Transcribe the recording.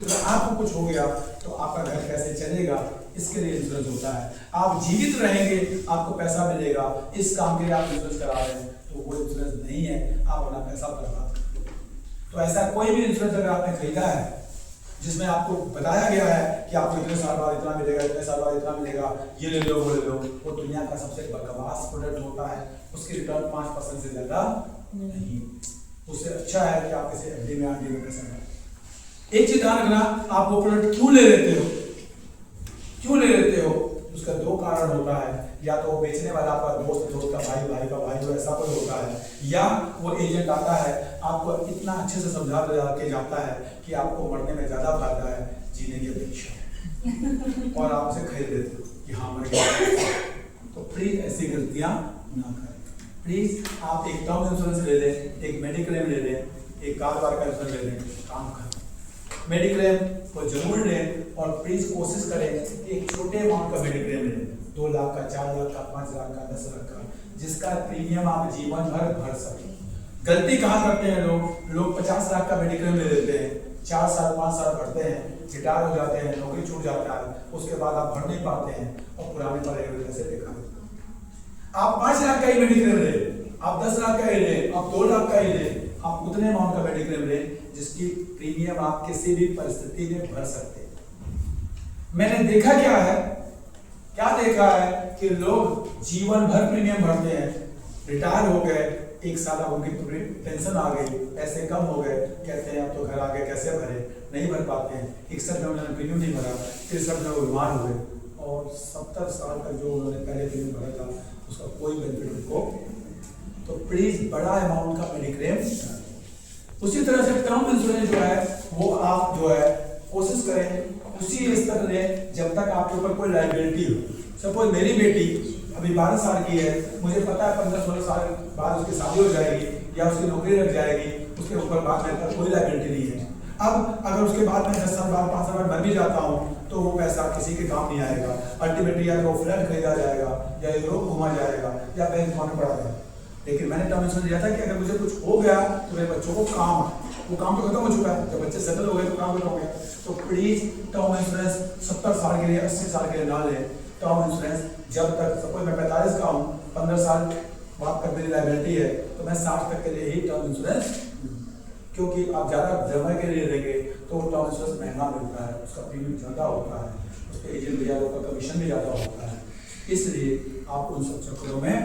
तो आपको कुछ हो गया तो आपका घर कैसे चलेगा, इसके लिए इंश्योरेंस होता है। आप जीवित रहेंगे, आपको पैसा मिलेगा, इस काम के लिए आप इंश्योरेंस करा रहे हैं, तो वो इंश्योरेंस नहीं है, आप अपना पैसा बर्बाद करते हैं। तो ऐसा कोई भी इंश्योरेंस अगर आपने खरीदा है जिसमें आपको बताया गया है कि आपको इतने साल बाद इतना मिलेगा, इतने साल बाद इतना मिलेगा, ये ले लो वो ले लो, वो दुनिया का सबसे बकवास प्रोडक्ट होता है। उसकी रिटर्न 5% से ज्यादा नहीं। उससे अच्छा है कि आप इसे एफडी में आरडी में पैसा लगाएं। एक चीज ध्यान रखना, आप वो प्रोडक्ट क्यों ले लेते हो, क्यों ले लेते हो, उसका दो कारण होता है। या तो बेचने वाला आपका दोस्त, दोस्त का भाई, भाई का भाई, ऐसा कोई होता है, या वो एजेंट आता है आपको इतना अच्छे से समझा के जाता है कि आपको मरने में ज्यादा फायदा है जीने की अपेक्षा, और आप उसे खरीद लेते हो कि हाँ मर गया। तो प्लीज ऐसी गलतियां ना करें। प्लीज आप एक टर्म इंश्योरेंस ले लें, एक मेडिक्लेम ले लें, एक कार वार का इंश्योरेंस ले लें, काम करें। मेडिक्लेम को जरूर लें और प्लीज कोशिश करें कि एक छोटे अमाउंट का मेडिक्लेम लें, 2 लाख का, 4 लाख का, 5 लाख का, 10 लाख का, जिसका प्रीमियम आप जीवन भर भर सकें। गलती कहाँ करते हैं लोग 50 लाख का मेडिक्लेम ले लेते हैं, 4 साल 5 साल भरते हैं, रिटायर हो जाते हैं, नौकरी छूट जाता है, उसके बाद आप भर नहीं पाते हैं और पुराने पड़े हुए पैसे दिखा देते हैं। आप 5 लाख का ही मेडिक्लेम ले, आप 10 लाख का ही ले, आप 2 लाख का ही ले, आप उतने अमाउंट का मेडिक्लेम ले जिसकी प्रीमियम आप किसी भी परिस्थिति में भर सकते हैं। मैंने देखा क्या देखा है कि लोग जीवन भर प्रीमियम भरते हैं, रिटायर हो गए, 1 साल अब उनकी पेंशन आ गई, पैसे कम हो गए, कहते हैं अब तो घर आ गए, कैसे भरे, नहीं भर पाते हैं। 61 में उन्होंने प्रीमियम नहीं भरा, 63 में वो बीमार हो गए, और 70 साल तक जो उन्होंने पहले प्रीमियम भरा था उसका कोई बेनिफिट उनको। तो प्लीज बड़ा अमाउंट का मेडिक्लेम। उसी तरह से टर्म इंश्योरेंस जो है वो आप जो है कोशिश करें उसी स्तर लें जब तक आपके ऊपर कोई लायबिलिटी हो। सपोज मेरी बेटी अभी 12 साल की है, मुझे पता है 15-16 साल बाद उसकी शादी हो जाएगी या उसकी नौकरी लग जाएगी, उसके ऊपर बाद में कोई लायबिलिटी नहीं है। अब अगर उसके बाद में 10 साल बाद 5 साल बाद मर भी जाता हूँ तो वो पैसा किसी के काम नहीं आएगा। अल्टीमेटली या तो फ्लैट खरीदा जाएगा, या यूरोप घूमा जाएगा, या बैंक में पड़ा जाएगा। लेकिन मैंने टर्म इंश्योरेंस लिया था कि अगर मुझे कुछ हो गया तो मेरे बच्चों को काम, वो काम तो खत्म हो चुका है, जब बच्चे सेटल हो गए तो काम खत्म हो गया। तो प्लीज टर्म इंश्योरेंस 70 साल के लिए, 80 साल के लिए ना लें। टर्म इंश्योरेंस जब तक, सपोज मैं 45 का हूँ, 15 साल बाद तक मेरी लायबिलिटी है, तो मैं 60 तक के लिए ही टर्म इंश्योरेंस, क्योंकि आप ज़्यादा समय के लिए लेंगे तो टर्म इंश्योरेंस महंगा मिलता है, उसका प्रीमियम ज़्यादा होता है, उसके एजेंट भैया का कमीशन भी ज़्यादा होता है, इसलिए आप उन सब चक्करों में